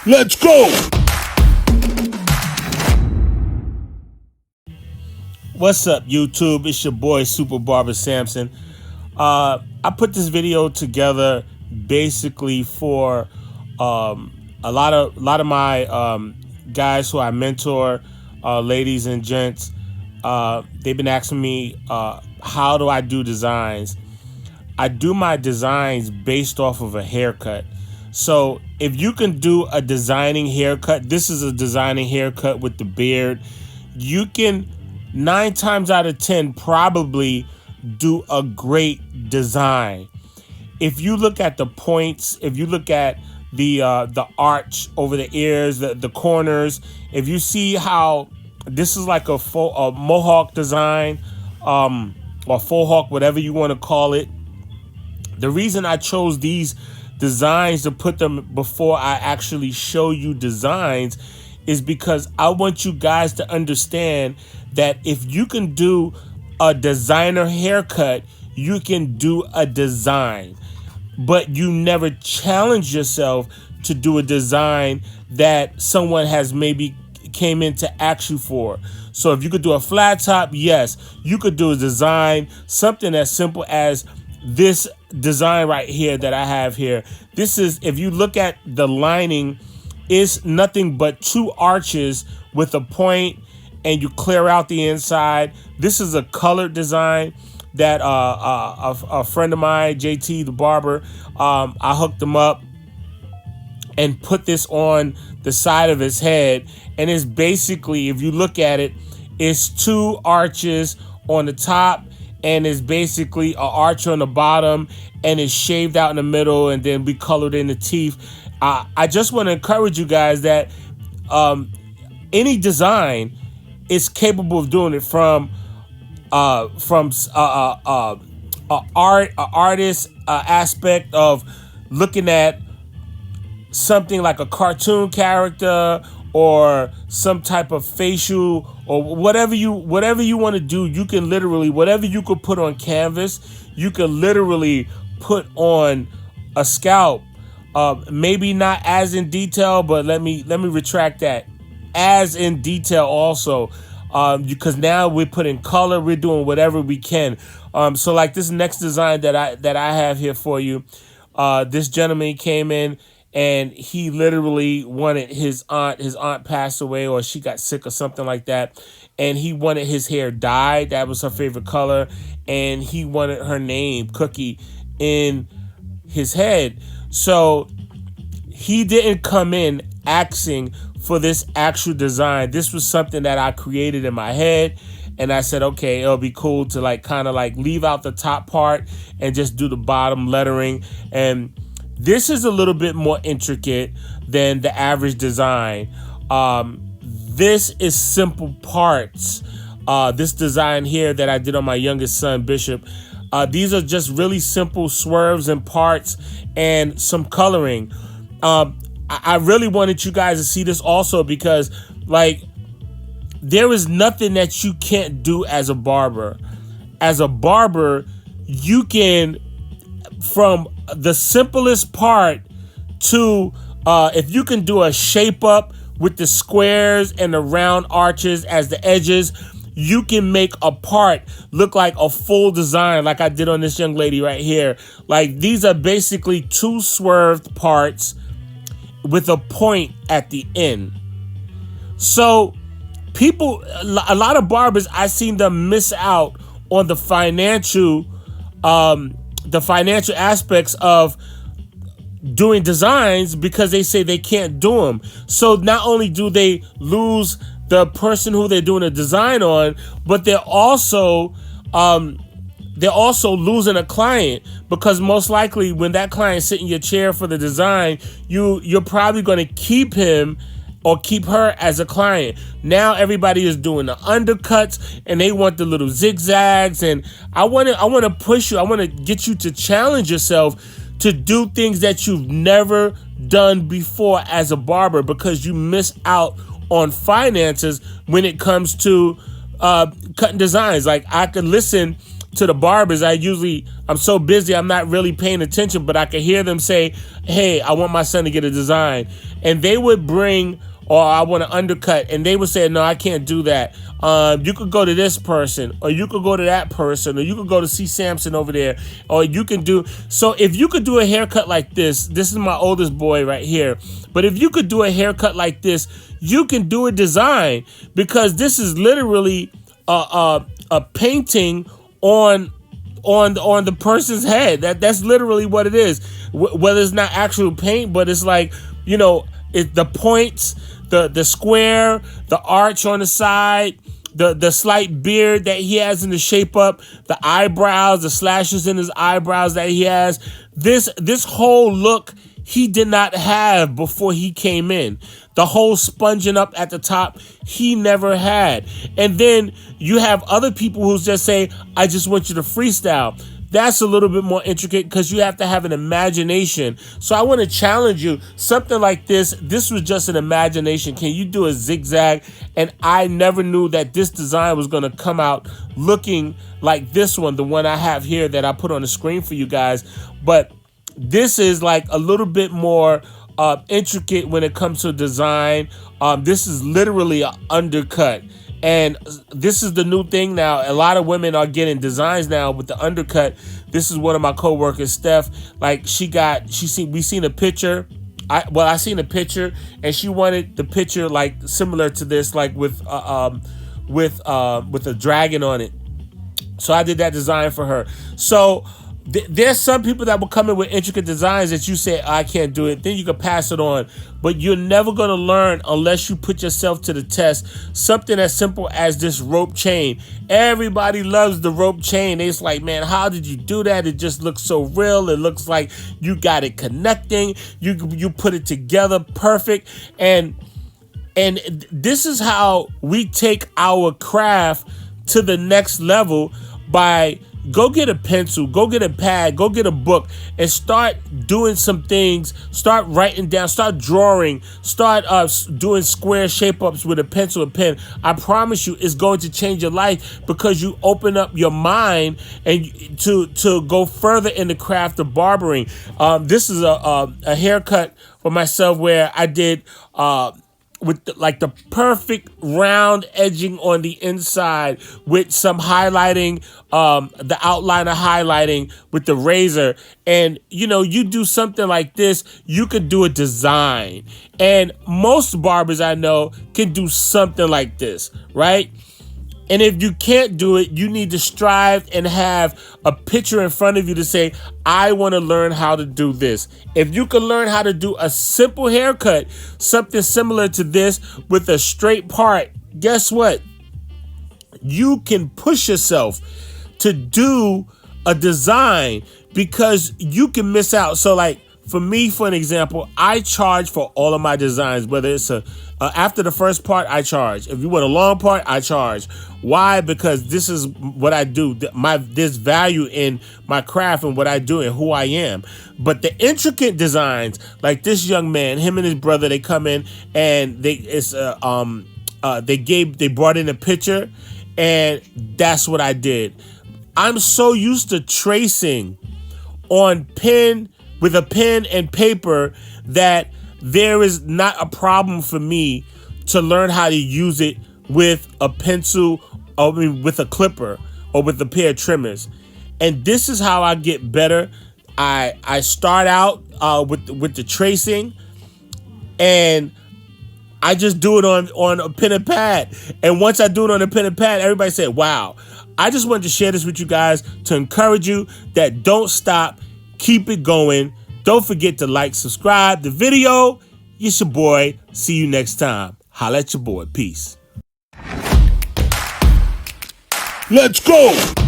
Let's go! What's up, YouTube? It's your boy, Super Barber Samson. I put this video together basically for a lot of my guys who I mentor, ladies and gents. They've been asking me, how do I do designs? I do my designs based off of a haircut. So if you can do a designing haircut, this is a designing haircut with the beard, you can 9 times out of 10 probably do a great design. If you look at the points, if you look at the arch over the ears, the corners, if you see how this is like a mohawk design, or faux hawk, whatever you want to call it. The reason I chose these designs to put them before I actually show you designs is because I want you guys to understand that if you can do a designer haircut, you can do a design, but you never challenge yourself to do a design that someone has maybe came in to ask you for. So if you could do a flat top, yes, you could do a design, something as simple as this design right here that I have here. This is, if you look at the lining, is nothing but 2 arches with a point, and you clear out the inside. This is a colored design that a friend of mine, JT the barber, I hooked him up and put this on the side of his head. And it's basically, if you look at it, it's 2 arches on the top, and it's basically an arch on the bottom, and it's shaved out in the middle, and then we colored in the teeth. I just want to encourage you guys that any design is capable of doing it, from artist aspect of looking at something like a cartoon character or some type of facial, or whatever you want to do. You can literally, whatever you could put on canvas, you can literally put on a scalp. Maybe not as in detail, but let me retract that. As in detail also, because now we're putting color, we're doing whatever we can. So like this next design that I have here for you, this gentleman came in and he literally wanted his aunt passed away, or she got sick or something like that, and he wanted his hair dyed. That was her favorite color, and he wanted her name, Cookie, in his head. So he didn't come in asking for this actual design. This was something that I created in my head, and I said, okay, it'll be cool to like kind of like leave out the top part and just do the bottom lettering. And this is a little bit more intricate than the average design. This is simple parts. This design here that I did on my youngest son, Bishop, these are just really simple swerves and parts and some coloring. I really wanted you guys to see this also, because like there is nothing that you can't do as a barber. As a barber, you can, from the simplest part to if you can do a shape up with the squares and the round arches as the edges, you can make a part look like a full design, like I did on this young lady right here. Like these are basically 2 swerved parts with a point at the end. So people, a lot of barbers, I seen them miss out on the financial aspects of doing designs because they say they can't do them. So not only do they lose the person who they're doing a design on, but they're also losing a client, because most likely when that client sit in your chair for the design, you're probably going to keep him or keep her as a client. Now everybody is doing the undercuts and they want the little zigzags, and I want to push you. I want to get you to challenge yourself to do things that you've never done before as a barber, because you miss out on finances when it comes to cutting designs. Like I could listen to the barbers, I'm so busy, I'm not really paying attention, but I could hear them say, hey, I want my son to get a design. And they would bring, or I want to undercut, and they would say, no, I can't do that. You could go to this person, or you could go to that person, or you could go to C. Sampson over there, or you can do. So if you could do a haircut like this is my oldest boy right here. But if you could do a haircut like this, you can do a design, because this is literally a painting on the person's head. That's literally what it is. Whether it's not actual paint, but it's like, it's the points, the square, the arch on the side, the slight beard that he has in the shape up, the eyebrows, the slashes in his eyebrows that he has. This whole look he did not have before he came in. The whole sponging up at the top, he never had. And then you have other people who just say, I just want you to freestyle. That's a little bit more intricate, because you have to have an imagination. So I want to challenge you. Something like this was just an imagination. Can you do a zigzag? And I never knew that this design was going to come out looking like this one, the one I have here that I put on the screen for you guys. But this is like a little bit more intricate when it comes to design. This is literally an undercut. And this is the new thing now. A lot of women are getting designs now with the undercut. This is one of my coworkers, Steph. Like we seen a picture. I seen a picture, and she wanted the picture like similar to this, like with a dragon on it. So I did that design for her. So there's some people that will come in with intricate designs that you say, I can't do it. Then you can pass it on. But you're never going to learn unless you put yourself to the test. Something as simple as this rope chain. Everybody loves the rope chain. It's like, man, how did you do that? It just looks so real. It looks like you got it connecting. You put it together perfect. And this is how we take our craft to the next level by go get a pencil, go get a pad, go get a book, and start doing some things. Start writing down, start drawing, start doing square shape-ups with a pencil and pen. I promise you it's going to change your life, because you open up your mind and to go further in the craft of barbering. This is a haircut for myself where I did with the perfect round edging on the inside with some highlighting, the outliner highlighting with the razor. And, you do something like this, you could do a design. And most barbers I know can do something like this, right? And if you can't do it, you need to strive and have a picture in front of you to say, I want to learn how to do this. If you can learn how to do a simple haircut, something similar to this with a straight part, guess what? You can push yourself to do a design, because you can miss out. So like for me, for an example, I charge for all of my designs, whether it's after the first part, I charge. If you want a long part, I charge. Why? Because this is what I do. There's value in my craft and what I do and who I am. But the intricate designs, like this young man, him and his brother, they come in and they brought in a picture, and that's what I did. I'm so used to tracing on with a pen and paper that there is not a problem for me to learn how to use it with a pencil, or with a clipper, or with a pair of trimmers. And this is how I get better. I start out with the tracing, and I just do it on a pen and pad. And once I do it on a pen and pad, everybody said, wow. I just wanted to share this with you guys to encourage you that don't stop, keep it going. Don't forget to like, subscribe the video. It's your boy. See you next time. Holla at your boy. Peace. Let's go.